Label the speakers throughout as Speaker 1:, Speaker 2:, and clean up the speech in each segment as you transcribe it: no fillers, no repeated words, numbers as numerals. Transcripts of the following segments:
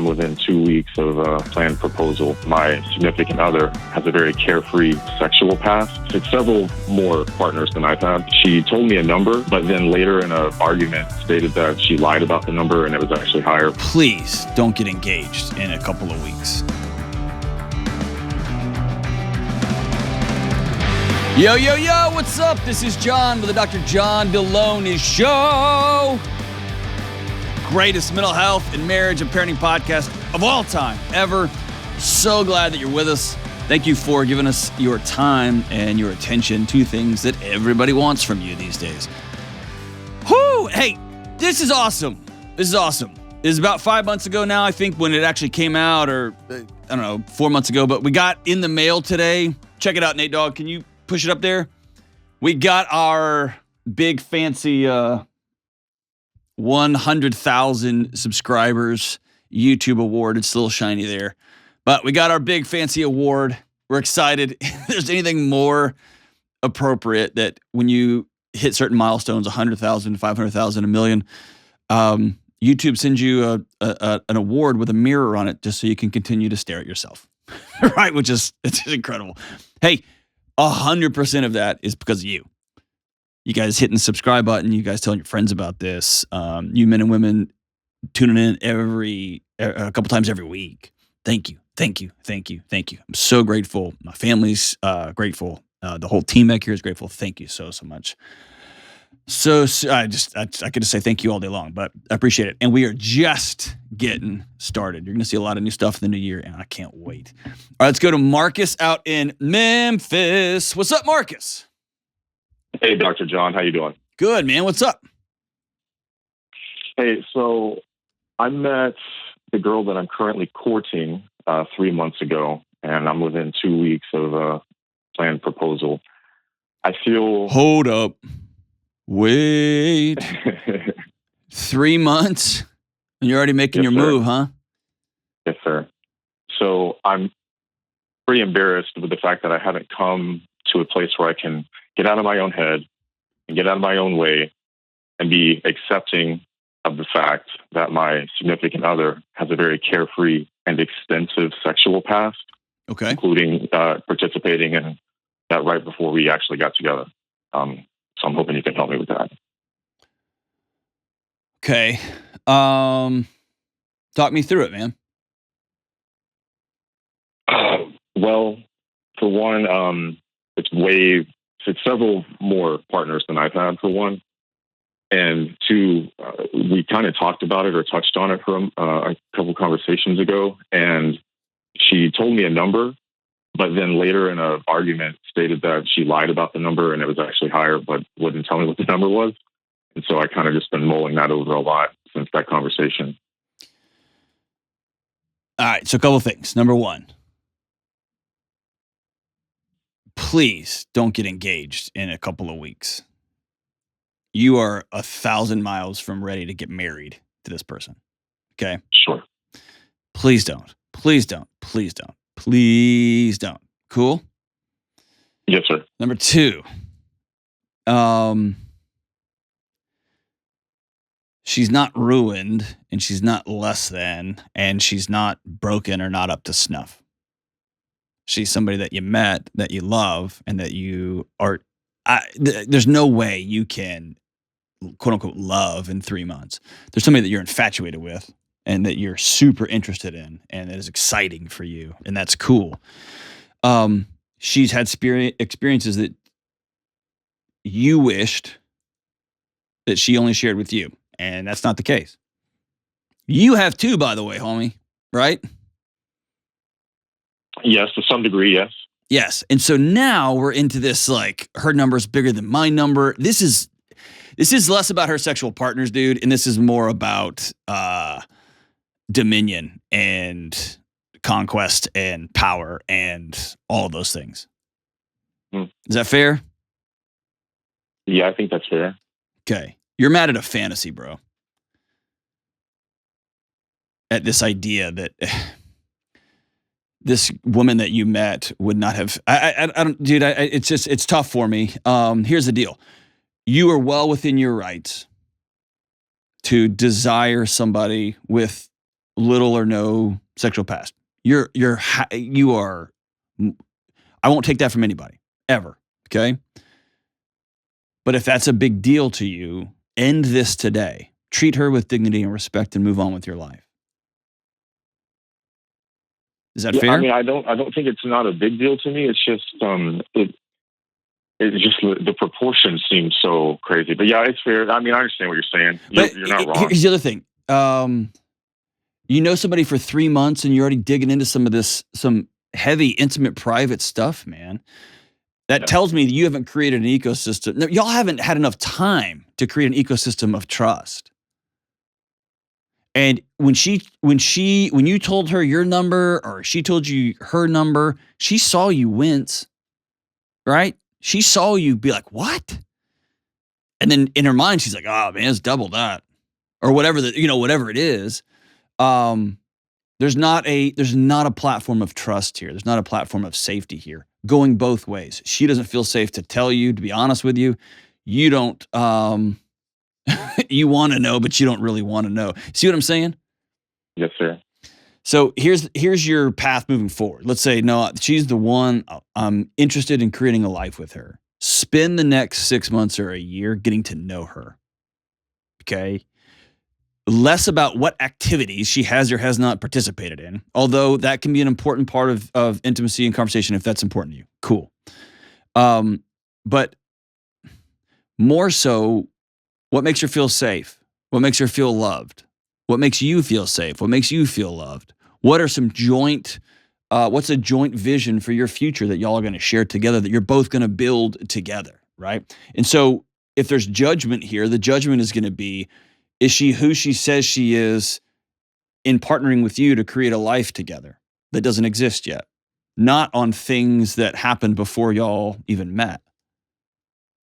Speaker 1: I'm within 2 weeks of a planned proposal. My significant other has a very carefree sexual past. It's several more partners than I've had. She told me a number, but then later in an argument stated that she lied about the number and it was actually higher.
Speaker 2: Please don't get engaged in a couple of weeks. Yo, yo, yo, what's up? This is John with the Dr. John Delony Show. Greatest mental health and marriage and parenting podcast of all time, ever. So glad that you're with us. Thank you for giving us your time and your attention to things that everybody wants from you these days. Whoo! Hey, this is awesome. This is awesome. It was about 5 months ago now, I think, when it actually came out, or I don't know, 4 months ago, but we got in the mail today. Check it out, Nate Dogg. Can you push it up there? We got our big fancy 100,000 subscribers YouTube award. It's a little shiny there. But we got our big fancy award. We're excited. If there's anything more appropriate that when you hit certain milestones, 100,000, 500,000, a million, YouTube sends you an award with a mirror on it just so you can continue to stare at yourself. Right? It's incredible. Hey, 100% of that is because of you. You guys hitting the subscribe button, you guys telling your friends about this, you men and women tuning in a couple times every week. Thank you. I'm so grateful. My family's grateful. The whole team back here is grateful. Thank you so much. So I could just say thank you all day long, but I appreciate it. And we are just getting started. You're going to see a lot of new stuff in the new year, and I can't wait. All right, let's go to Marcus out in Memphis. What's up, Marcus?
Speaker 1: Hey, Dr. John. How you doing?
Speaker 2: Good, man. What's up?
Speaker 1: Hey, so I met the girl that I'm currently courting 3 months ago, and I'm within 2 weeks of a planned proposal. I feel...
Speaker 2: Hold up. Wait. 3 months? And you're already making your move, huh?
Speaker 1: Yes, sir. So I'm pretty embarrassed with the fact that I haven't come to a place where I can get out of my own head and get out of my own way and be accepting of the fact that my significant other has a very carefree and extensive sexual past,
Speaker 2: okay, including
Speaker 1: participating in that right before we actually got together. So I'm hoping you can help me with that.
Speaker 2: Okay. Talk me through it, man.
Speaker 1: Well, for one, it's several more partners than I've had, for one. And two, we kind of talked about it or touched on it from a couple conversations ago. And she told me a number, but then later in an argument stated that she lied about the number and it was actually higher, but wouldn't tell me what the number was. And so I kind of just been mulling that over a lot since that conversation.
Speaker 2: All right. So a couple of things. Number one, please don't get engaged in a couple of weeks. You are 1,000 miles from ready to get married to this person. Okay?
Speaker 1: Sure.
Speaker 2: Please don't. Please don't. Please don't. Please don't. Cool?
Speaker 1: Yes, sir.
Speaker 2: Number two, she's not ruined and she's not less than, and she's not broken or not up to snuff. She's somebody that you met, that you love, and that you are. There's no way you can, quote unquote, love in 3 months. There's somebody that you're infatuated with and that you're super interested in and that is exciting for you. And that's cool. She's had experiences that you wished that she only shared with you. And that's not the case. You have too, by the way, homie, right?
Speaker 1: Yes, to some degree, yes.
Speaker 2: Yes. And so now we're into this, like, her number is bigger than my number. This is less about her sexual partners, dude. And this is more about dominion and conquest and power and all of those things. Is that fair?
Speaker 1: Yeah, I think that's fair.
Speaker 2: Okay. You're mad at a fantasy, bro. At this idea that this woman that you met would not have. I don't, dude. It's tough for me. Here's the deal: you are well within your rights to desire somebody with little or no sexual past. You are. I won't take that from anybody ever. Okay. But if that's a big deal to you, end this today. Treat her with dignity and respect and move on with your life. Is that fair?
Speaker 1: I mean, I don't think it's not a big deal to me. It's just, it's just the proportions seem so crazy. But yeah, it's fair. I mean, I understand what you're saying. You're not wrong.
Speaker 2: Here's the other thing. You know somebody for 3 months and you're already digging into some heavy, intimate, private stuff, man. That tells me that you haven't created an ecosystem. No, y'all haven't had enough time to create an ecosystem of trust. And when you told her your number or she told you her number, she saw you wince, right? She saw you be like, what? And then in her mind, she's like, oh man, it's double that. Or whatever whatever it is. There's not a platform of trust here. There's not a platform of safety here. Going both ways. She doesn't feel safe to tell you, to be honest with you. You don't you want to know, but you don't really want to know. See what I'm saying?
Speaker 1: Yes, sir.
Speaker 2: So here's your path moving forward. Let's say, no, she's the one. I'm interested in creating a life with her. Spend the next 6 months or a year getting to know her. Okay? Less about what activities she has or has not participated in, although that can be an important part of intimacy and conversation if that's important to you. Cool. But more so, what makes her feel safe? What makes her feel loved? What makes you feel safe? What makes you feel loved? What are some what's a joint vision for your future that y'all are going to share together, that you're both going to build together, right? And so if there's judgment here, the judgment is going to be, is she who she says she is in partnering with you to create a life together that doesn't exist yet? Not on things that happened before y'all even met.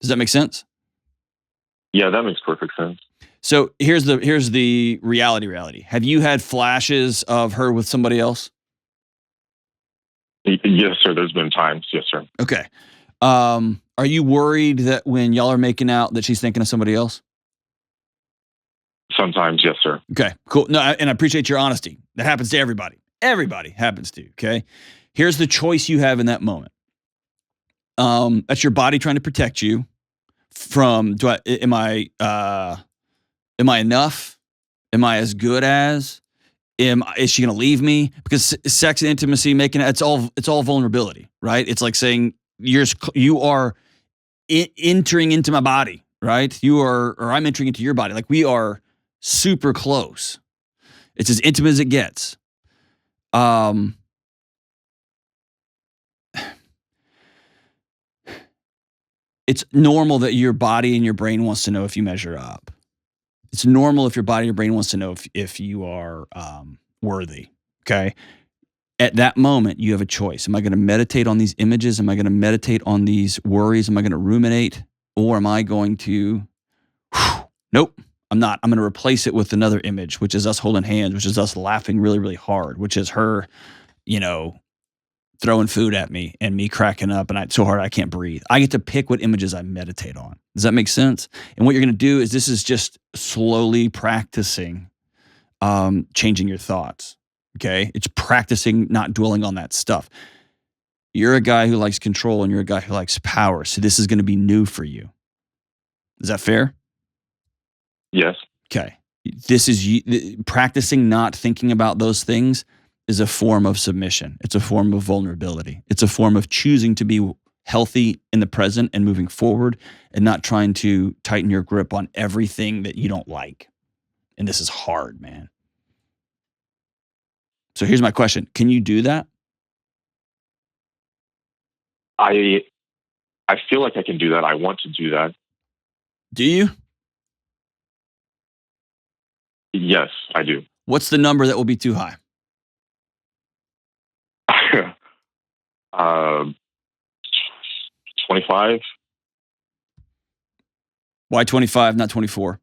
Speaker 2: Does that make sense?
Speaker 1: Yeah, that makes perfect sense.
Speaker 2: So here's the reality. Have you had flashes of her with somebody else?
Speaker 1: Yes, sir. There's been times. Yes, sir.
Speaker 2: Okay. Are you worried that when y'all are making out that she's thinking of somebody else?
Speaker 1: Sometimes, yes, sir.
Speaker 2: Okay, cool. No, and I appreciate your honesty. That happens to everybody. Everybody happens to, okay? Here's the choice you have in that moment. That's your body trying to protect you from, am I enough? Am I as good as? Is she going to leave me? Because sex and intimacy, it's all vulnerability, right? It's like saying you are entering into my body, right? Or I'm entering into your body. Like we are super close. It's as intimate as it gets. It's normal that your body and your brain wants to know if you measure up. It's normal if your body and your brain wants to know if you are worthy, okay? At that moment, you have a choice. Am I going to meditate on these images? Am I going to meditate on these worries? Am I going to ruminate? Or am I going to, nope, I'm not. I'm going to replace it with another image, which is us holding hands, which is us laughing really, really hard, which is her, throwing food at me and me cracking up and so hard I can't breathe. I get to pick what images I meditate on. Does that make sense? And what you're going to do is this is just slowly practicing changing your thoughts, okay? It's practicing not dwelling on that stuff. You're a guy who likes control and you're a guy who likes power, so this is going to be new for you. Is that fair?
Speaker 1: Yes.
Speaker 2: Okay. This is practicing not thinking about those things is a form of submission. It's a form of vulnerability. It's a form of choosing to be healthy in the present and moving forward and not trying to tighten your grip on everything that you don't like. And this is hard, man. So here's my question. Can you do that?
Speaker 1: I feel like I can do that. I want to do that.
Speaker 2: Do you?
Speaker 1: Yes, I do.
Speaker 2: What's the number that will be too high?
Speaker 1: 25.
Speaker 2: Why 25, not 24?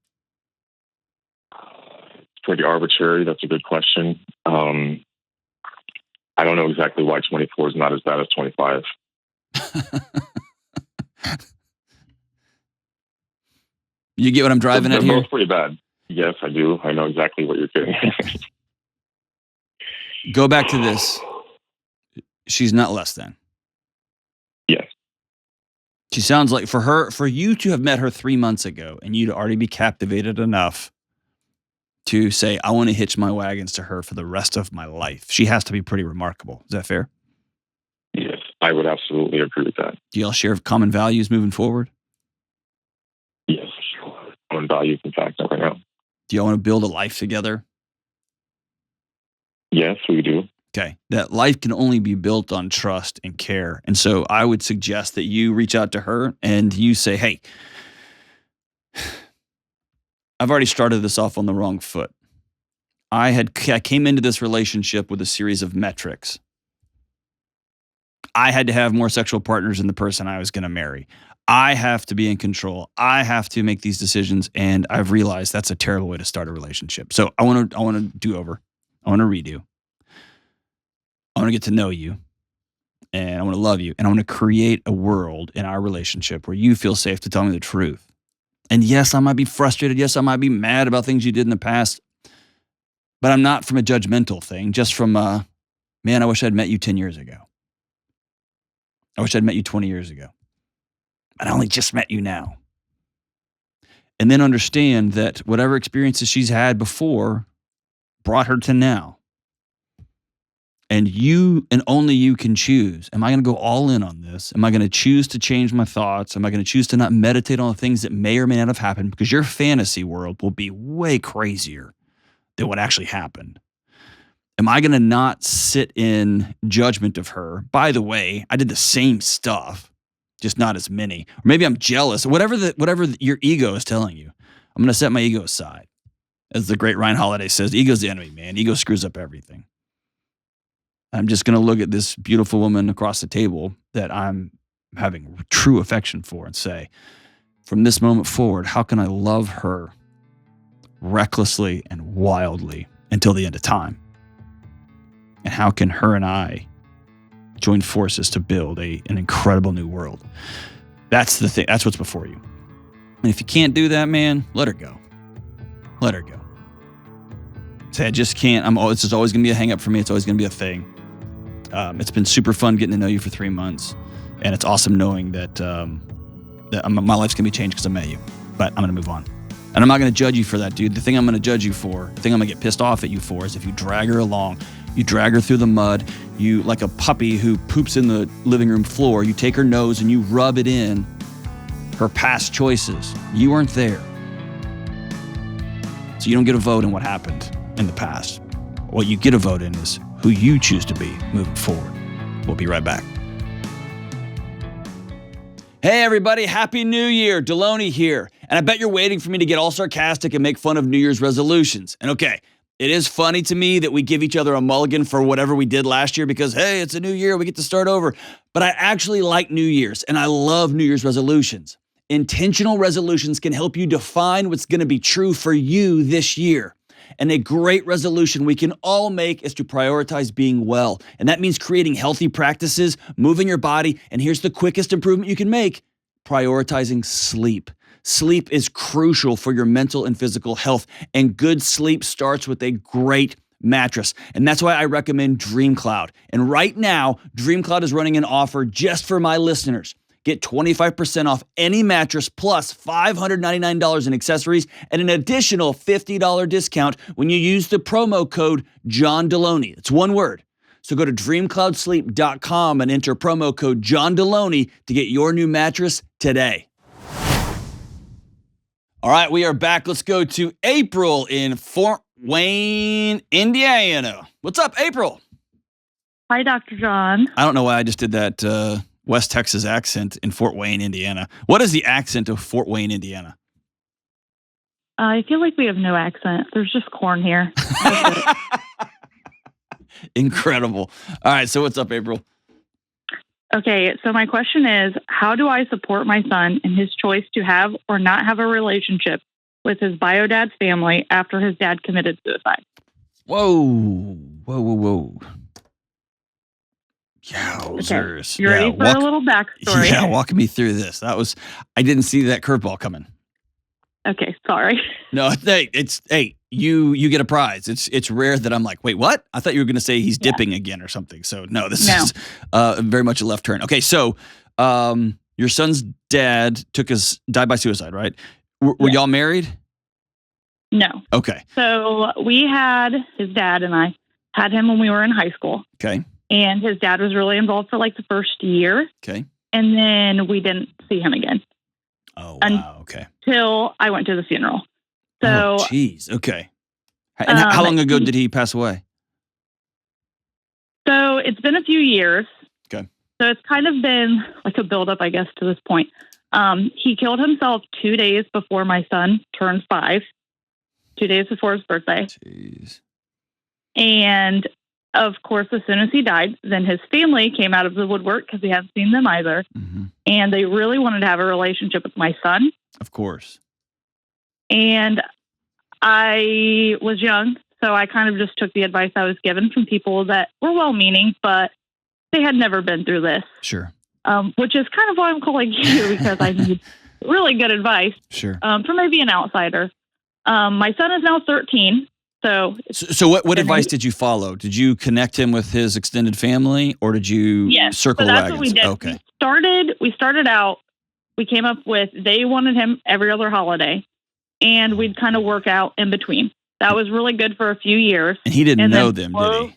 Speaker 1: Pretty arbitrary. That's a good question. I don't know exactly why 24 is not as bad as 25.
Speaker 2: You get what I'm driving at here?
Speaker 1: They're both pretty bad. Yes, I do. I know exactly what you're getting.
Speaker 2: Go back to this. She's not less than.
Speaker 1: Yes.
Speaker 2: She sounds like for you to have met her 3 months ago and you to already be captivated enough to say, I want to hitch my wagons to her for the rest of my life. She has to be pretty remarkable. Is that fair?
Speaker 1: Yes, I would absolutely agree with that.
Speaker 2: Do y'all share common values moving forward?
Speaker 1: Yes, common values, in fact, right now.
Speaker 2: Do y'all want to build a life together?
Speaker 1: Yes, we do.
Speaker 2: Okay. That life can only be built on trust and care. And so I would suggest that you reach out to her and you say, hey, I've already started this off on the wrong foot. I came into this relationship with a series of metrics. I had to have more sexual partners than the person I was going to marry. I have to be in control. I have to make these decisions. And I've realized that's a terrible way to start a relationship. So I want to do over. I want to redo. I want to get to know you. And I want to love you. And I want to create a world in our relationship where you feel safe to tell me the truth. And yes, I might be frustrated. Yes, I might be mad about things you did in the past. But I'm not from a judgmental thing, just from, man, I wish I'd met you 10 years ago. I wish I'd met you 20 years ago. And I only just met you now. And then understand that whatever experiences she's had before brought her to now. And you and only you can choose. Am I going to go all in on this? Am I going to choose to change my thoughts? Am I going to choose to not meditate on the things that may or may not have happened? Because your fantasy world will be way crazier than what actually happened. Am I going to not sit in judgment of her? By the way, I did the same stuff, just not as many. Or maybe I'm jealous. Whatever your ego is telling you, I'm going to set my ego aside. As the great Ryan Holiday says, ego's the enemy, man. Ego screws up everything. I'm just going to look at this beautiful woman across the table that I'm having true affection for and say, from this moment forward, how can I love her recklessly and wildly until the end of time? And how can her and I join forces to build an incredible new world? That's the thing. That's what's before you. And if you can't do that, man, let her go. Let her go. Say, I just can't. This is always going to be a hang up for me. It's always going to be a thing. It's been super fun getting to know you for 3 months. And it's awesome knowing that, my life's going to be changed because I met you. But I'm going to move on. And I'm not going to judge you for that, dude. The thing I'm going to judge you for, the thing I'm going to get pissed off at you for is if you drag her along, you drag her through the mud, you, like a puppy who poops in the living room floor, you take her nose and you rub it in her past choices. You weren't there. So you don't get a vote in what happened in the past. What you get a vote in is who you choose to be moving forward. We'll be right back. Hey everybody, Happy New Year. Delony here. And I bet you're waiting for me to get all sarcastic and make fun of New Year's resolutions. And okay, it is funny to me that we give each other a mulligan for whatever we did last year because, hey, it's a new year, we get to start over. But I actually like New Year's and I love New Year's resolutions. Intentional resolutions can help you define what's going to be true for you this year. And a great resolution we can all make is to prioritize being well. And that means creating healthy practices, moving your body, and here's the quickest improvement you can make, prioritizing sleep. Sleep is crucial for your mental and physical health, and good sleep starts with a great mattress. And that's why I recommend DreamCloud. And right now, DreamCloud is running an offer just for my listeners. Get 25% off any mattress plus $599 in accessories and an additional $50 discount when you use the promo code John Delony. It's one word. So go to dreamcloudsleep.com and enter promo code John Delony to get your new mattress today. All right, we are back. Let's go to April in Fort Wayne, Indiana. What's up, April?
Speaker 3: Hi, Dr. John.
Speaker 2: I don't know why I just did that West Texas accent in Fort Wayne, Indiana. What is the accent of Fort Wayne, Indiana?
Speaker 3: I feel like we have no accent. There's just corn here.
Speaker 2: Incredible. All right, so what's up, April?
Speaker 3: Okay, so my question is, how do I support my son in his choice to have or not have a relationship with his bio dad's family after his dad committed suicide?
Speaker 2: Whoa. Yowzers.
Speaker 3: Okay. You ready for a little backstory?
Speaker 2: Yeah, walk me through this. I didn't see that curveball coming.
Speaker 3: Okay, sorry.
Speaker 2: No, hey, you get a prize. It's rare that I'm like, wait, what? I thought you were going to say he's dipping again or something. So no, this is very much a left turn. Okay, so your son's dad died by suicide, right? Were y'all married?
Speaker 3: No.
Speaker 2: Okay.
Speaker 3: So his dad and I had him when we were in high school.
Speaker 2: Okay.
Speaker 3: And his dad was really involved for like the first year.
Speaker 2: Okay.
Speaker 3: And then we didn't see him again.
Speaker 2: Oh, wow. Okay.
Speaker 3: Until I went to the funeral. So,
Speaker 2: jeez. Okay. And how long ago did he pass away?
Speaker 3: So it's been a few years.
Speaker 2: Okay.
Speaker 3: So it's kind of been like a buildup, I guess, to this point. He killed himself 2 days before my son turned 5, 2 days before his birthday.
Speaker 2: Jeez.
Speaker 3: And of course, as soon as he died, then his family came out of the woodwork because he hadn't seen them either. Mm-hmm. And they really wanted to have a relationship with my son.
Speaker 2: Of course.
Speaker 3: And I was young, so I kind of just took the advice I was given from people that were well-meaning, but they had never been through this.
Speaker 2: Sure.
Speaker 3: Which is kind of why I'm calling you, because I need really good advice.
Speaker 2: Sure.
Speaker 3: From maybe an outsider. My son is now 13. So
Speaker 2: what advice did you follow? Did you connect him with his extended family, or did you circle
Speaker 3: so that's
Speaker 2: wagons?
Speaker 3: What we did.
Speaker 2: Okay.
Speaker 3: We started out, we came up with, they wanted him every other holiday, and we'd kind of work out in between. That was really good for a few years.
Speaker 2: And he didn't know them, did he?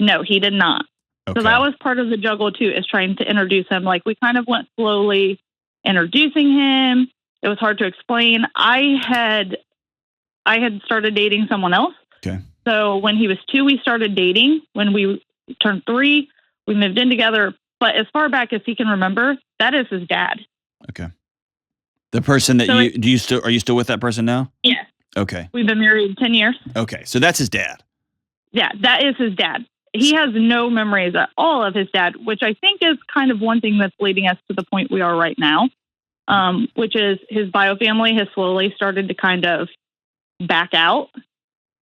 Speaker 3: No, he did not.
Speaker 2: Okay.
Speaker 3: So that was part of the juggle too, is trying to introduce him. Like, we kind of went slowly introducing him. It was hard to explain. I had started dating someone else.
Speaker 2: Okay.
Speaker 3: So when he was 2, we started dating. When we turned 3, we moved in together. But as far back as he can remember, that is his dad.
Speaker 2: Okay. The person that are you still with that person now?
Speaker 3: Yeah.
Speaker 2: Okay.
Speaker 3: We've been married 10 years.
Speaker 2: Okay. So that's his dad.
Speaker 3: Yeah, that is his dad. He has no memories at all of his dad, which I think is kind of one thing that's leading us to the point we are right now, which is his bio family has slowly started to kind of back out.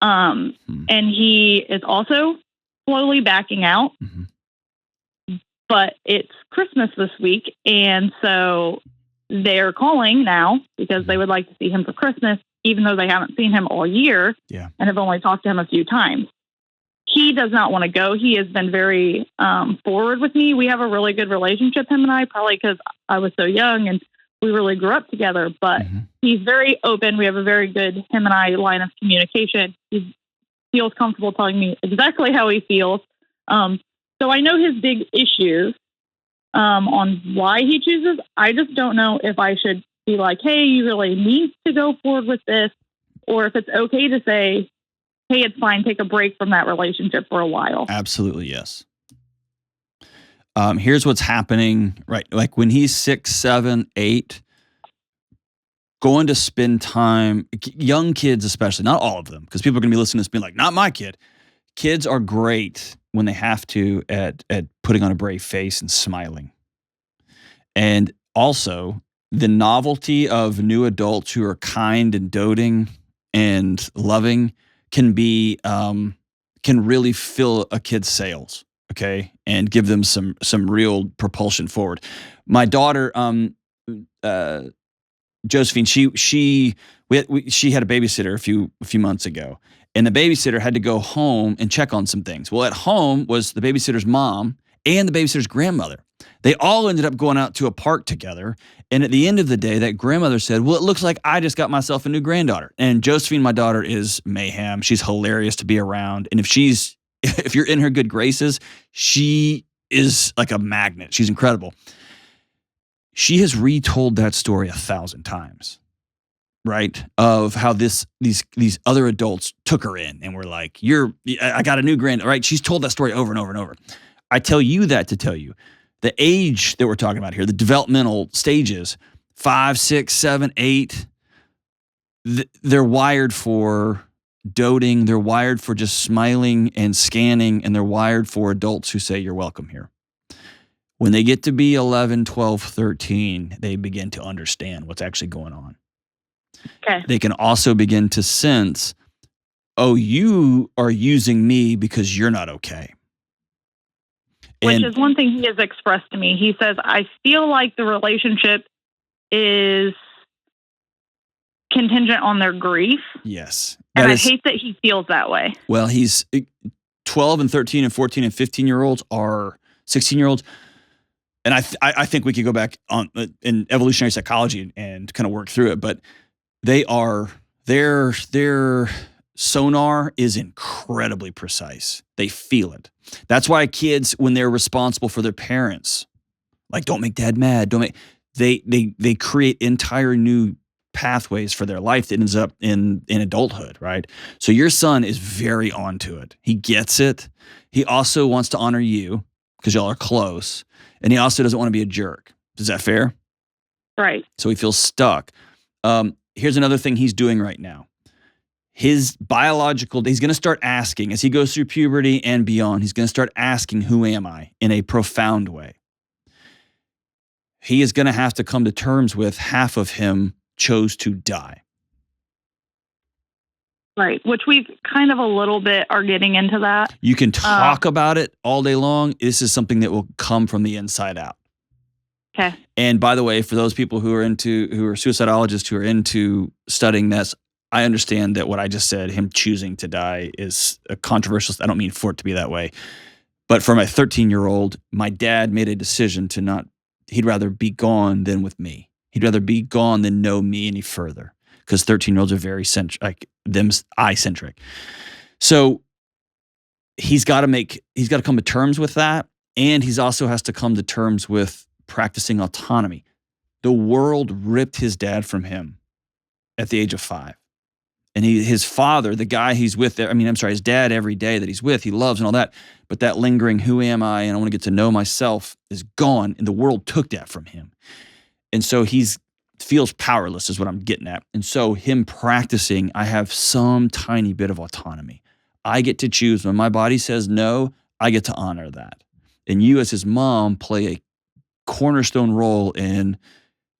Speaker 3: And he is also slowly backing out. Mm-hmm. But it's Christmas this week, and so they're calling now because they would like to see him for Christmas, even though they haven't seen him all year and have only talked to him a few times. He does not want to go. He has been very forward with me. We have a really good relationship, him and I, probably because I was so young and we really grew up together. But he's very open. We have a very good, him and I, line of communication. He feels comfortable telling me exactly how he feels. So I know his big issues on why he chooses. I just don't know if I should be like, hey, you really need to go forward with this, or if it's okay to say, hey, it's fine, take a break from that relationship for a while.
Speaker 2: Absolutely, yes. Here's what's happening, right? Like when he's 6, 7, 8, going to spend time, young kids especially, not all of them, because people are going to be listening to this being like, not my kid. Kids are great when they have to at putting on a brave face and smiling. And also the novelty of new adults who are kind and doting and loving can really fill a kid's sails, okay, and give them some real propulsion forward. My daughter, Josephine, she had a babysitter a few months ago, and the babysitter had to go home and check on some things. Well, at home was the babysitter's mom and the babysitter's grandmother. They all ended up going out to a park together. And at the end of the day, that grandmother said, well, it looks like I just got myself a new granddaughter. And Josephine, my daughter, is mayhem. She's hilarious to be around. And if you're in her good graces, she is like a magnet. She's incredible. She has retold that story 1,000 times, right? Of how these other adults took her in and were like, I got a new granddaughter, right? She's told that story over and over and over. I tell you that to tell you the age that we're talking about here, the developmental stages, 5, 6, 7, 8, they're wired for doting. They're wired for just smiling and scanning, and they're wired for adults who say, you're welcome here. When they get to be 11, 12, 13, they begin to understand what's actually going on.
Speaker 3: Okay.
Speaker 2: They can also begin to sense, oh, you are using me because you're not okay.
Speaker 3: Which is one thing he has expressed to me. He says, I feel like the relationship is contingent on their grief.
Speaker 2: Yes.
Speaker 3: And I hate that he feels that way.
Speaker 2: Well, he's 12 and 13 and 14 and 15-year-olds are 16-year-olds. And I think we could go back on in evolutionary psychology and kind of work through it, but their sonar is incredibly precise. They feel it. That's why kids, when they're responsible for their parents, like, don't make dad mad, they create entire new pathways for their life that ends up in adulthood, right? So your son is very onto it. He gets it. He also wants to honor you because y'all are close. And he also doesn't want to be a jerk. Is that fair?
Speaker 3: Right.
Speaker 2: So he feels stuck. Here's another thing he's doing right now. He's going to start asking, as he goes through puberty and beyond, he's going to start asking, who am I, in a profound way. He is going to have to come to terms with half of him chose to die.
Speaker 3: Right, which we kind of a little bit are getting into that.
Speaker 2: You can talk about it all day long. This is something that will come from the inside out.
Speaker 3: Okay.
Speaker 2: And by the way, for those people who are suicidologists who are into studying this, I understand that what I just said, him choosing to die, is a controversial. I don't mean for it to be that way. But for my 13-year-old, my dad made a decision to not, he'd rather be gone than with me. He'd rather be gone than know me any further. Because 13-year-olds are very eye-centric. So he's got to come to terms with that, and he's also has to come to terms with practicing autonomy. The world ripped his dad from him at the age of 5. And his father, the guy he's with, his dad every day that he's with, he loves and all that, but that lingering, who am I, and I want to get to know myself, is gone, and the world took that from him. And so feels powerless is what I'm getting at. And so him practicing, I have some tiny bit of autonomy. I get to choose. When my body says no, I get to honor that. And you as his mom play a cornerstone role in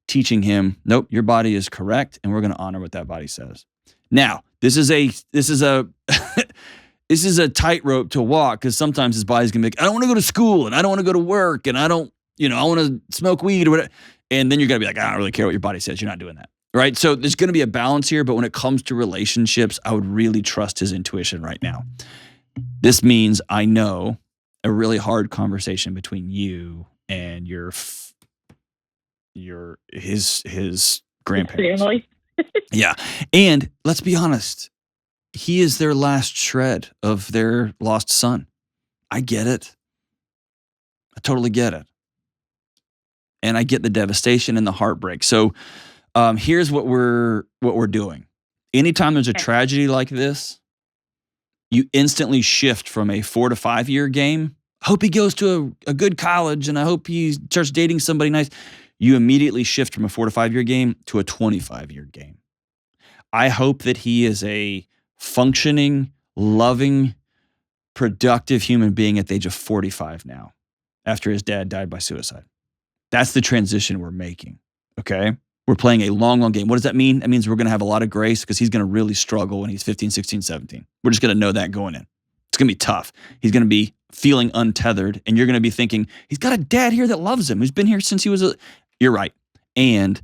Speaker 2: teaching him, nope, your body is correct, and we're going to honor what that body says. Now, this is a this is a tightrope to walk, because sometimes his body's going to be like, I don't want to go to school, and I don't want to go to work, and I want to smoke weed or whatever. And then you're going to be like, I don't really care what your body says. You're not doing that, right? So there's going to be a balance here. But when it comes to relationships, I would really trust his intuition right now. This means I know a really hard conversation between you and his grandparents.
Speaker 3: Family.
Speaker 2: Yeah. And let's be honest, he is their last shred of their lost son. I get it. I totally get it. And I get the devastation and the heartbreak. So here's what we're doing. Anytime there's a tragedy like this, you instantly shift from a 4 to 5 year game. I hope he goes to a good college, and I hope he starts dating somebody nice. You immediately shift from a 4 to 5 year game to a 25 year game. I hope that he is a functioning, loving, productive human being at the age of 45 now, after his dad died by suicide. That's the transition we're making, okay? We're playing a long, long game. What does that mean? That means we're going to have a lot of grace, because he's going to really struggle when he's 15, 16, 17. We're just going to know that going in. It's going to be tough. He's going to be feeling untethered, and you're going to be thinking, he's got a dad here that loves him, who's been here since he was You're right. And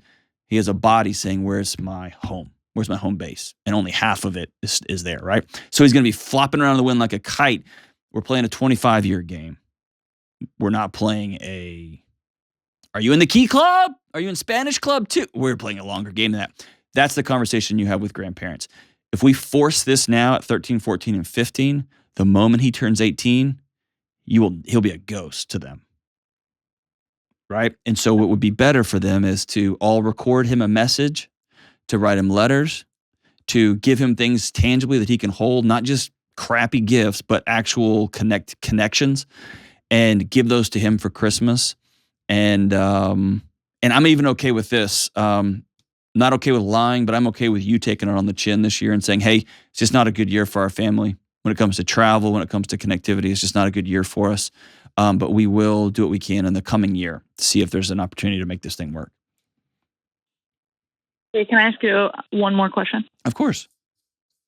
Speaker 2: he has a body saying, where's my home? Where's my home base? And only half of it is there, right? So he's going to be flopping around in the wind like a kite. We're playing a 25-year game. We're not playing are you in the key club? Are you in Spanish club too? We're playing a longer game than that. That's the conversation you have with grandparents. If we force this now at 13, 14, and 15, the moment he turns 18, he'll be a ghost to them. Right? And so what would be better for them is to all record him a message, to write him letters, to give him things tangibly that he can hold, not just crappy gifts, but actual connections, and give those to him for Christmas. And I'm even okay with this. Not okay with lying, but I'm okay with you taking it on the chin this year and saying, hey, it's just not a good year for our family. When it comes to travel, when it comes to connectivity, it's just not a good year for us. But we will do what we can in the coming year to see if there's an opportunity to make this thing work.
Speaker 3: Hey, can I ask you one more question?
Speaker 2: Of course.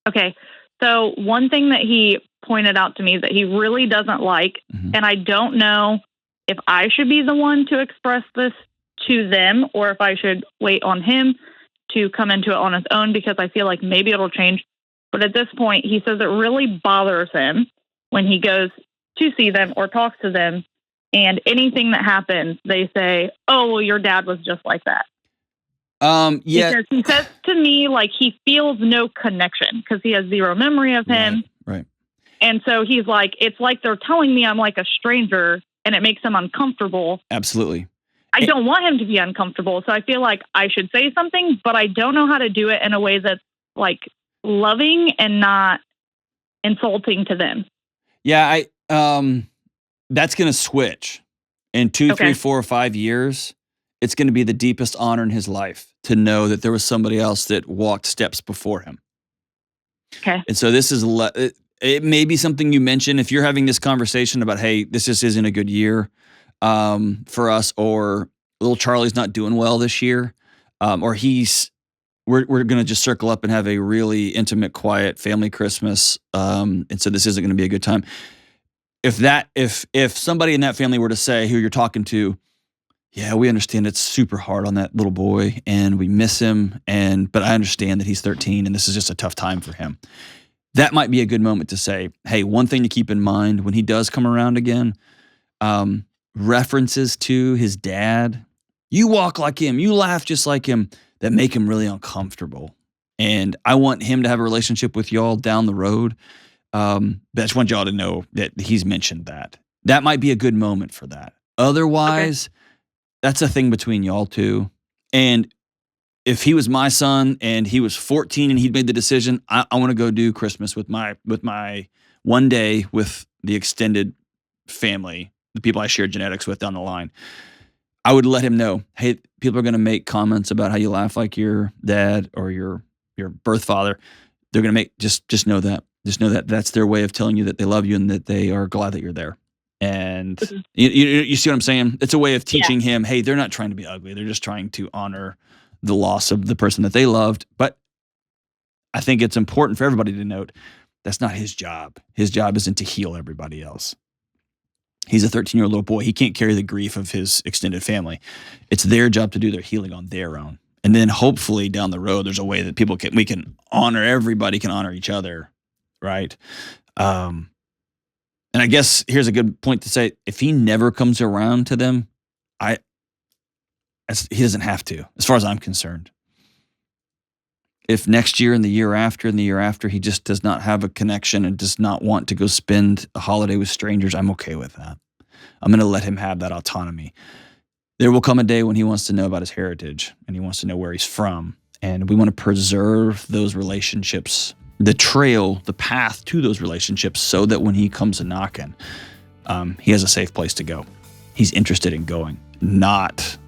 Speaker 3: Okay. So one thing that he pointed out to me that he really doesn't like, and I don't know if I should be the one to express this to them or if I should wait on him to come into it on his own because I feel like maybe it'll change. But at this point, he says it really bothers him when he goes to see them or talks to them. And anything that happens, they say, oh, well, your dad was just like that.
Speaker 2: Yeah.
Speaker 3: Because he says to me, like, he feels no connection because he has zero memory of him.
Speaker 2: Right.
Speaker 3: And so he's like, it's like they're telling me I'm like a stranger and it makes him uncomfortable.
Speaker 2: Absolutely.
Speaker 3: I don't want him to be uncomfortable. So I feel like I should say something, but I don't know how to do it in a way that's like loving and not insulting to them.
Speaker 2: Yeah. That's going to switch in 2, 3, 4, or 5 years. It's going to be the deepest honor in his life to know that there was somebody else that walked steps before him.
Speaker 3: Okay.
Speaker 2: And so this is, it may be something you mention if you're having this conversation about, hey, this just isn't a good year for us, or little Charlie's not doing well this year, or we're going to just circle up and have a really intimate, quiet family Christmas. And so this isn't going to be a good time. If somebody in that family were to say, who you're talking to, yeah, we understand it's super hard on that little boy and we miss him, but I understand that he's 13 and this is just a tough time for him. That might be a good moment to say, hey, one thing to keep in mind when he does come around again, references to his dad. You walk like him, you laugh just like him, that make him really uncomfortable. And I want him to have a relationship with y'all down the road. But I just want y'all to know that he's mentioned that. That might be a good moment for that. Otherwise, that's a thing between y'all two. And if he was my son and he was 14 and he'd made the decision, I want to go do Christmas with my one day with the extended family, the people I share genetics with down the line, I would let him know, hey, people are going to make comments about how you laugh like your dad or your birth father. They're going to make, just know that. Just know that that's their way of telling you that they love you and that they are glad that you're there. And you see what I'm saying? It's a way of teaching him, hey, they're not trying to be ugly. They're just trying to honor the loss of the person that they loved. But I think it's important for everybody to note that's not his job. His job isn't to heal everybody else. He's a 13-year-old little boy. He can't carry the grief of his extended family. It's their job to do their healing on their own. And then hopefully down the road, there's a way that we can honor, everybody can honor each other, right? And I guess here's a good point to say, if he never comes around to them, he doesn't have to, as far as I'm concerned. If next year and the year after, he just does not have a connection and does not want to go spend a holiday with strangers, I'm okay with that. I'm going to let him have that autonomy. There will come a day when he wants to know about his heritage and he wants to know where he's from. And we want to preserve those relationships, the trail, the path to those relationships, so that when he comes a knocking, he has a safe place to go. He's interested in going, not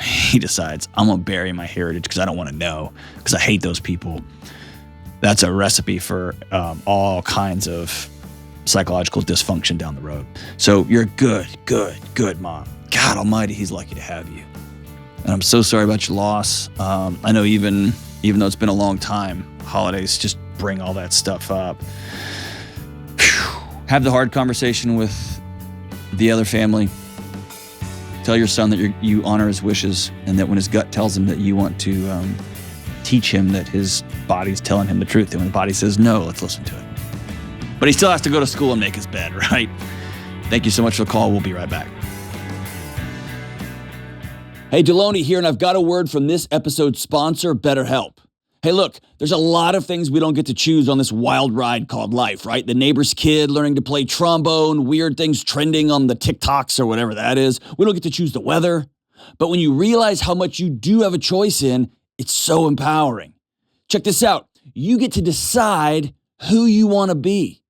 Speaker 2: he decides, I'm going to bury my heritage because I don't want to know, because I hate those people. That's a recipe for all kinds of psychological dysfunction down the road. So you're a good mom. God almighty, he's lucky to have you. And I'm so sorry about your loss. I know even though it's been a long time, holidays just bring all that stuff up. Have the hard conversation with the other family. Tell your son that you honor his wishes, and that when his gut tells him that you want to teach him that his body's telling him the truth, and when the body says no, let's listen to it. But he still has to go to school and make his bed, right? Thank you so much for the call. We'll be right back. Hey, Delony here, and I've got a word from this episode's sponsor, BetterHelp. Hey, look, there's a lot of things we don't get to choose on this wild ride called life, right? The neighbor's kid learning to play trombone, weird things trending on the TikToks or whatever that is. We don't get to choose the weather. But when you realize how much you do have a choice in, it's so empowering. Check this out. You get to decide who you want to be.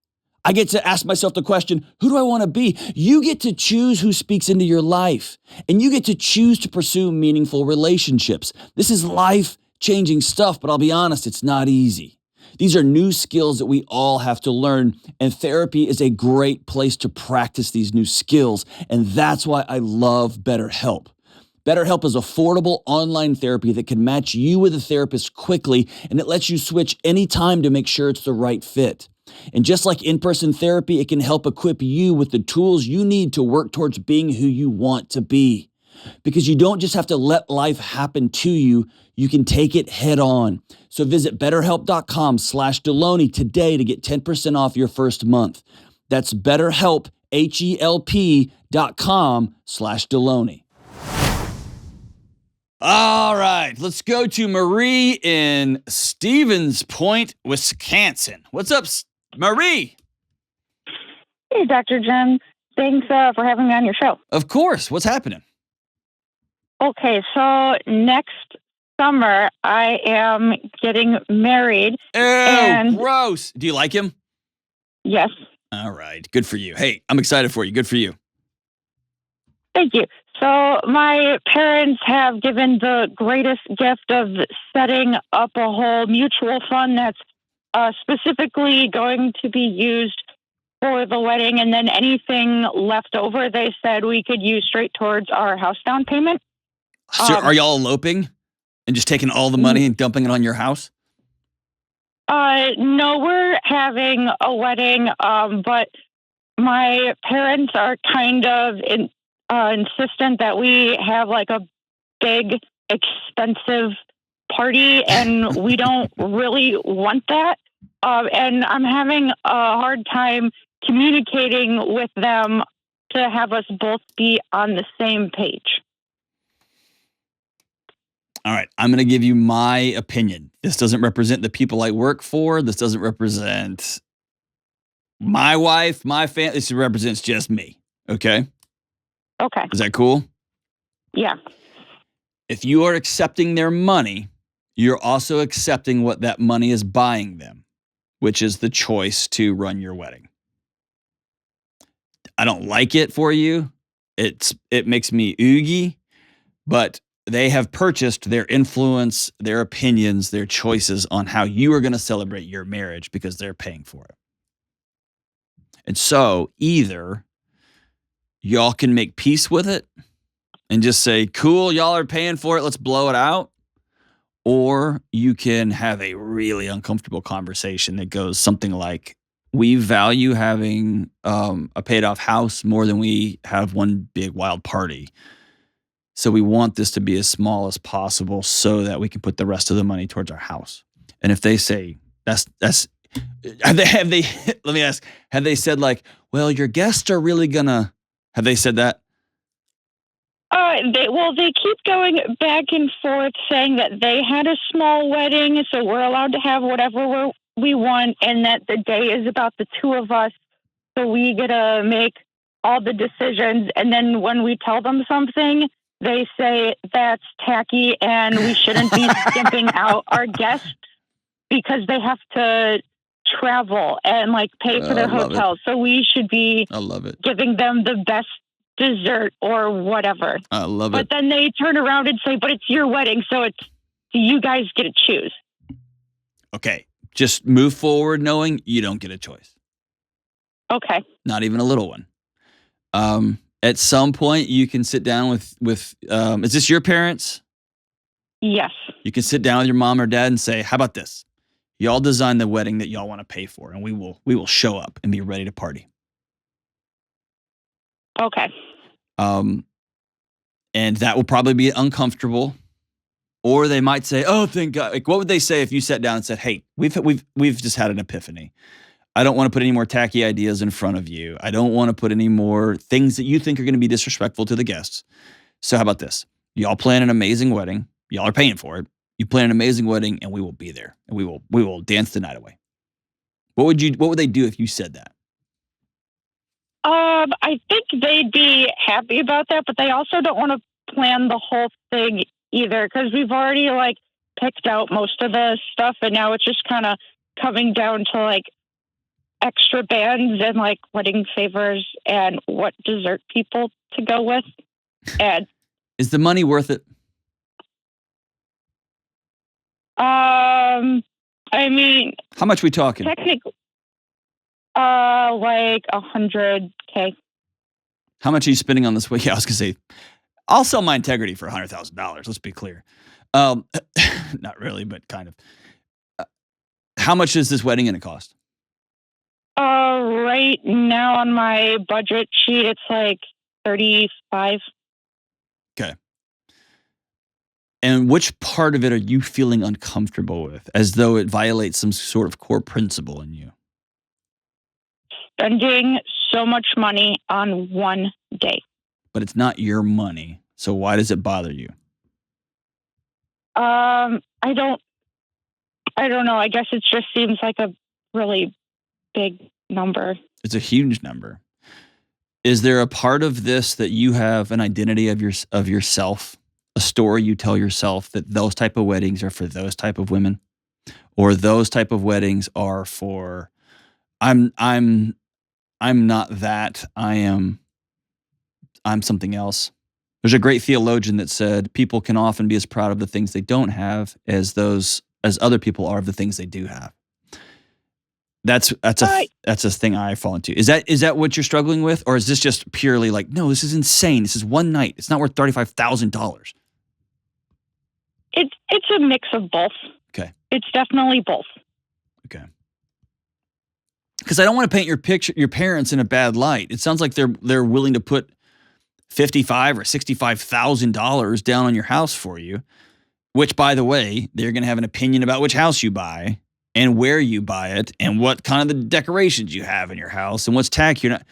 Speaker 2: I get to ask myself the question, who do I want to be? You get to choose who speaks into your life, and you get to choose to pursue meaningful relationships. This is life-changing stuff, but I'll be honest, it's not easy. These are new skills that we all have to learn, and therapy is a great place to practice these new skills, and that's why I love BetterHelp. BetterHelp is affordable online therapy that can match you with a therapist quickly, and it lets you switch anytime to make sure it's the right fit. And just like in-person therapy, it can help equip you with the tools you need to work towards being who you want to be. Because you don't just have to let life happen to you, you can take it head on. So visit betterhelp.com/Delony today to get 10% off your first month. That's BetterHelp, HELP.com/Delony. All right, let's go to Marie in Stevens Point, Wisconsin. What's up, Marie?
Speaker 4: Hey, Dr. Jen. Thanks for having me on your show.
Speaker 2: Of course. What's happening?
Speaker 4: Okay, so next summer I am getting married.
Speaker 2: Oh, gross. Do you like him?
Speaker 4: Yes.
Speaker 2: All right. Good for you. Hey, I'm excited for you. Good for you.
Speaker 4: Thank you. So my parents have given the greatest gift of setting up a whole mutual fund that's specifically going to be used for the wedding, and then anything left over, they said we could use straight towards our house down payment.
Speaker 2: So are y'all eloping and just taking all the money and dumping it on your house?
Speaker 4: No, we're having a wedding, but my parents are kind of insistent that we have like a big, expensive party, and we don't really want that. And I'm having a hard time communicating with them to have us both be on the same page.
Speaker 2: All right, I'm going to give you my opinion. This doesn't represent the people I work for. This doesn't represent my wife, my family. This represents just me. Okay?
Speaker 4: Okay.
Speaker 2: Is that cool?
Speaker 4: Yeah.
Speaker 2: If you are accepting their money, you're also accepting what that money is buying them, which is the choice to run your wedding. I don't like it for you. It makes me oogie, but they have purchased their influence, their opinions, their choices on how you are going to celebrate your marriage because they're paying for it. And so either y'all can make peace with it and just say, cool, y'all are paying for it, let's blow it out. Or you can have a really uncomfortable conversation that goes something like, we value having a paid off house more than we have one big wild party. So we want this to be as small as possible so that we can put the rest of the money towards our house. And if they say that's have they let me ask, have they said like, well, your guests are really gonna, have they said that?
Speaker 4: They keep going back and forth saying that they had a small wedding, so we're allowed to have whatever we want, and that the day is about the two of us, so we get to make all the decisions. And then when we tell them something, they say that's tacky and we shouldn't be skimping out our guests because they have to travel and like pay for their hotels. So we should be giving them the best dessert or whatever.
Speaker 2: I love it.
Speaker 4: But then they turn around and say, but it's your wedding, so you guys get to choose.
Speaker 2: Okay. Just move forward knowing you don't get a choice.
Speaker 4: Okay.
Speaker 2: Not even a little one. At some point you can sit down with is this your parents?
Speaker 4: Yes.
Speaker 2: You can sit down with your mom or dad and say, how about this? Y'all design the wedding that y'all want to pay for, and we will show up and be ready to party.
Speaker 4: Okay.
Speaker 2: And that will probably be uncomfortable. Or they might say, oh, thank God. Like, what would they say if you sat down and said, hey, we've just had an epiphany. I don't want to put any more tacky ideas in front of you. I don't want to put any more things that you think are going to be disrespectful to the guests. So how about this? Y'all plan an amazing wedding. Y'all are paying for it. You plan an amazing wedding, and we will be there, and we will dance the night away. What would they do if you said that?
Speaker 4: I think they'd be happy about that, but they also don't want to plan the whole thing either, because we've already like picked out most of the stuff, and now it's just kind of coming down to like extra bands and like wedding favors and what dessert people to go with. And
Speaker 2: is the money worth it?
Speaker 4: I mean,
Speaker 2: how much we talking?
Speaker 4: Technically, like $100K.
Speaker 2: How much are you spending on this week? Yeah, I was gonna say, I'll sell my integrity for $100,000. Let's be clear. Not really, but kind of. How much is this wedding gonna cost?
Speaker 4: Right now on my budget sheet, it's like $35.
Speaker 2: Okay. And which part of it are you feeling uncomfortable with, as though it violates some sort of core principle in you?
Speaker 4: Spending so much money on one day.
Speaker 2: But it's not your money. So why does it bother you?
Speaker 4: I don't know. I guess it just seems like a really big number.
Speaker 2: It's a huge number. Is there a part of this that you have an identity of yourself, a story you tell yourself that those type of weddings are for those type of women, or those type of weddings are for I'm not that. I'm something else. There's a great theologian that said people can often be as proud of the things they don't have as other people are of the things they do have. That's a thing I fall into. Is that what you're struggling with, or is this just purely like, no, this is insane. This is one night. It's not worth $35,000.
Speaker 4: It's a mix of both.
Speaker 2: Okay.
Speaker 4: It's definitely both.
Speaker 2: Okay. Because I don't want to paint your parents in a bad light. It sounds like they're willing to put $55,000 or $65,000 down on your house for you, which, by the way, they're going to have an opinion about which house you buy and where you buy it and what kind of the decorations you have in your house and what's tack you're not.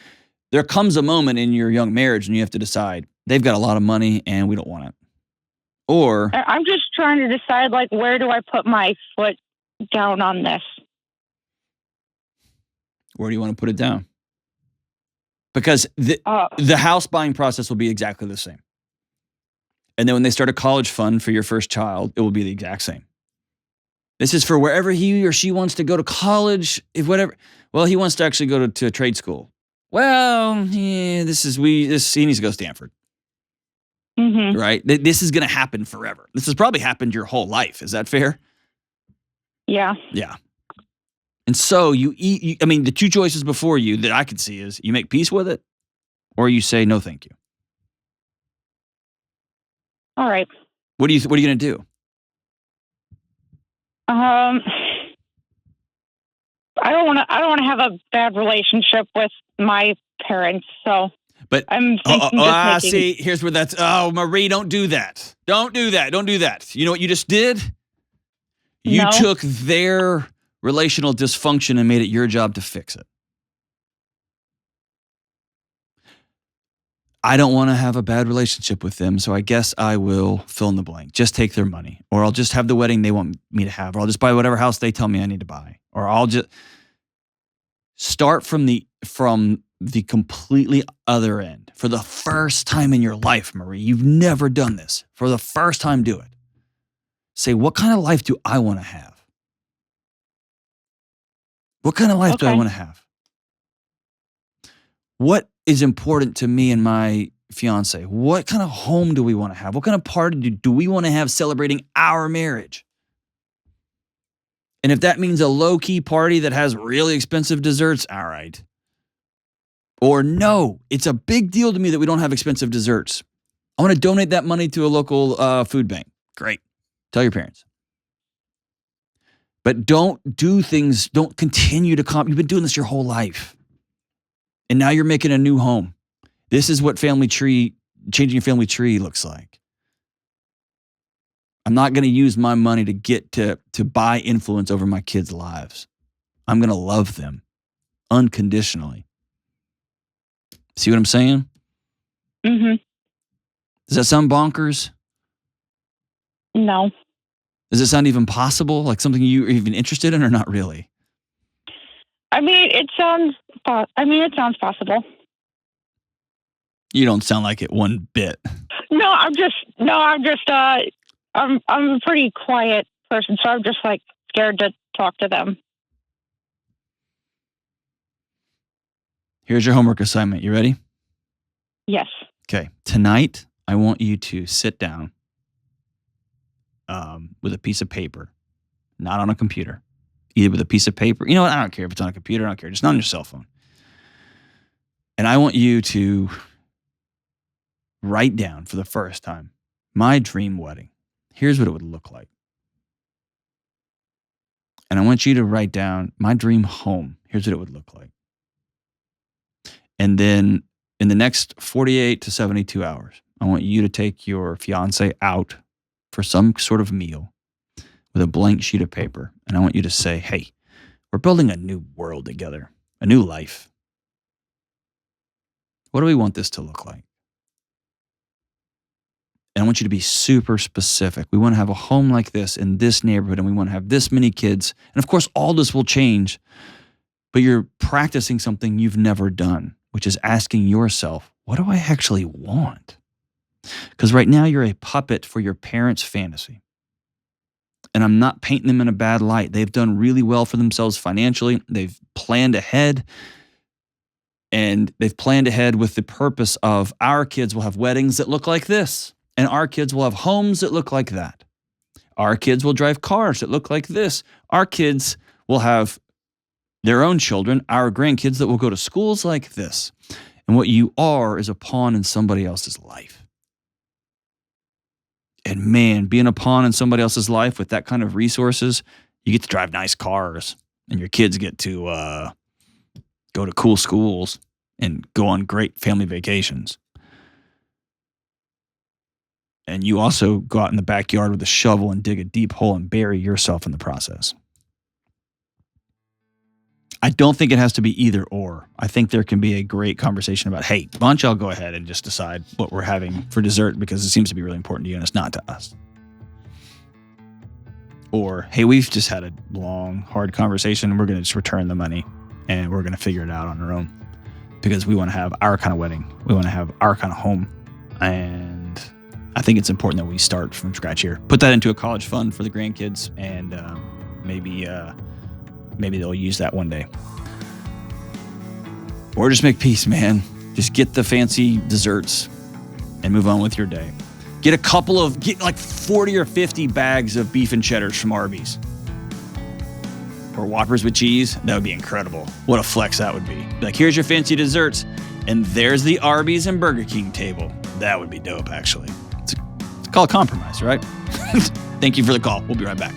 Speaker 2: There comes a moment in your young marriage when you have to decide they've got a lot of money and we don't want it. Or
Speaker 4: I'm just trying to decide, like, where do I put my foot down on this?
Speaker 2: Where do you want to put it down? Because the house buying process will be exactly the same. And then when they start a college fund for your first child, it will be the exact same. This is for wherever he or she wants to go to college, if whatever. Well, he wants to actually go to trade school. Well, yeah, he needs to go to Stanford.
Speaker 4: Mm-hmm.
Speaker 2: Right? This is going to happen forever. This has probably happened your whole life. Is that fair?
Speaker 4: Yeah.
Speaker 2: Yeah. And so the two choices before you that I could see is you make peace with it or you say, no, thank you.
Speaker 4: All right.
Speaker 2: What are you going to do?
Speaker 4: I don't want to have a bad relationship with my parents, so.
Speaker 2: But
Speaker 4: I'm thinking
Speaker 2: see, here's where that's. Oh, Marie, don't do that. Don't do that. You know what you just did? You took their relational dysfunction and made it your job to fix it. I don't want to have a bad relationship with them, so I guess I will fill in the blank. Just take their money, or I'll just have the wedding they want me to have, or I'll just buy whatever house they tell me I need to buy, or I'll just start from the completely other end. For the first time in your life, Marie, you've never done this. For the first time, do it. Say, what kind of life do I want to have? What kind of life do I want to have? What is important to me and my fiance? What kind of home do we want to have? What kind of party do we want to have celebrating our marriage? And if that means a low-key party that has really expensive desserts, all right. Or no, it's a big deal to me that we don't have expensive desserts. I want to donate that money to a local food bank. Great. Tell your parents. But don't continue to You've been doing this your whole life. And now you're making a new home. This is what changing your family tree looks like. I'm not going to use my money to get to buy influence over my kids' lives. I'm going to love them unconditionally. See what I'm saying?
Speaker 4: Mm-hmm.
Speaker 2: Does that sound bonkers?
Speaker 4: No.
Speaker 2: Does it sound even possible? Like something you're even interested in or not really?
Speaker 4: It sounds possible.
Speaker 2: You don't sound like it one bit.
Speaker 4: I'm a pretty quiet person, so I'm just like scared to talk to them.
Speaker 2: Here's your homework assignment. You ready?
Speaker 4: Yes.
Speaker 2: Okay. Tonight, I want you to sit down with a piece of paper, not on a computer, either with a piece of paper. You know what? I don't care if it's on a computer. I don't care. Just not on your cell phone. And I want you to write down for the first time, my dream wedding. Here's what it would look like. And I want you to write down my dream home. Here's what it would look like. And then in the next 48 to 72 hours, I want you to take your fiance out for some sort of meal with a blank sheet of paper. And I want you to say, hey, we're building a new world together, a new life. What do we want this to look like? And I want you to be super specific. We want to have a home like this in this neighborhood, and we want to have this many kids. And of course, all this will change, but you're practicing something you've never done, which is asking yourself, what do I actually want? Because right now you're a puppet for your parents' fantasy. And I'm not painting them in a bad light. They've done really well for themselves financially. They've planned ahead. And they've planned ahead with the purpose of our kids will have weddings that look like this. And our kids will have homes that look like that. Our kids will drive cars that look like this. Our kids will have their own children, our grandkids that will go to schools like this. And what you are is a pawn in somebody else's life. And man, being a pawn in somebody else's life with that kind of resources, you get to drive nice cars and your kids get to go to cool schools and go on great family vacations. And you also go out in the backyard with a shovel and dig a deep hole and bury yourself in the process. I don't think it has to be either or. I think there can be a great conversation about, hey, why don't y'all go ahead and just decide what we're having for dessert because it seems to be really important to you and it's not to us. Or, hey, we've just had a long, hard conversation and we're going to just return the money and we're going to figure it out on our own because we want to have our kind of wedding. We want to have our kind of home. And I think it's important that we start from scratch here. Put that into a college fund for the grandkids, and maybe they'll use that one day. Or just make peace, man. Just get the fancy desserts and move on with your day. Get like 40 or 50 bags of beef and cheddars from Arby's. Or Whoppers with cheese. That would be incredible. What a flex that would be. Like, here's your fancy desserts, and there's the Arby's and Burger King table. That would be dope, actually. It's called compromise, right? Thank you for the call. We'll be right back.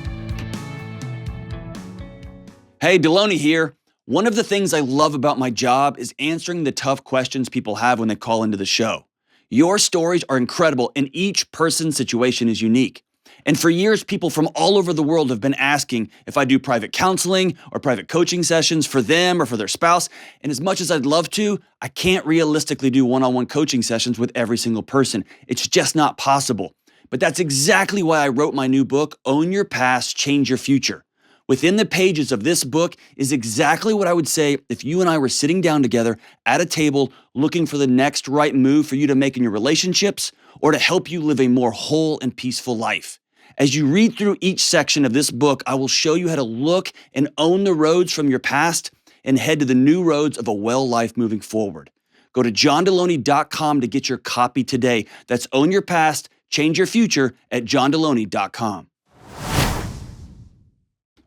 Speaker 2: Hey, Delony here. One of the things I love about my job is answering the tough questions people have when they call into the show. Your stories are incredible, and each person's situation is unique. And for years, people from all over the world have been asking if I do private counseling or private coaching sessions for them or for their spouse. And as much as I'd love to, I can't realistically do one-on-one coaching sessions with every single person. It's just not possible. But that's exactly why I wrote my new book, Own Your Past, Change Your Future. Within the pages of this book is exactly what I would say if you and I were sitting down together at a table looking for the next right move for you to make in your relationships or to help you live a more whole and peaceful life. As you read through each section of this book, I will show you how to look and own the roads from your past and head to the new roads of a well life moving forward. Go to johndelony.com to get your copy today. That's Own Your Past, Change Your Future at johndelony.com.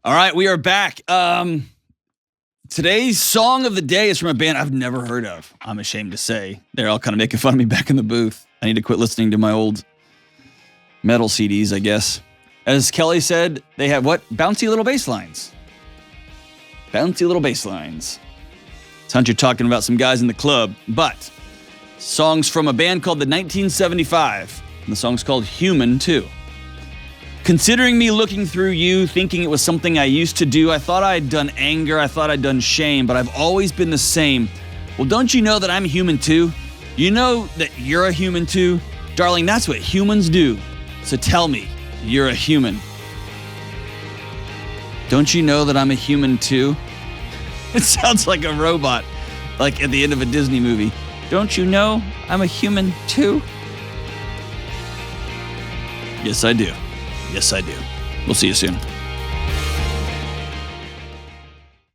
Speaker 2: All right, we are back. Today's song of the day is from a band I've never heard of, I'm ashamed to say. They're all kind of making fun of me back in the booth. I need to quit listening to my old metal CDs, I guess. As Kelly said, they have what? Bouncy little bass lines. Bouncy little bass lines. Sounds you're talking about some guys in the club, but songs from a band called the 1975, and the song's called Human too. Considering me looking through you, thinking it was something I used to do, I thought I'd done anger, I thought I'd done shame, but I've always been the same. Well, don't you know that I'm human too? You know that you're a human too? Darling, that's what humans do. So tell me, you're a human. Don't you know that I'm a human too? It sounds like a robot, like at the end of a Disney movie. Don't you know I'm a human too? Yes, I do. Yes, I do. We'll see you soon.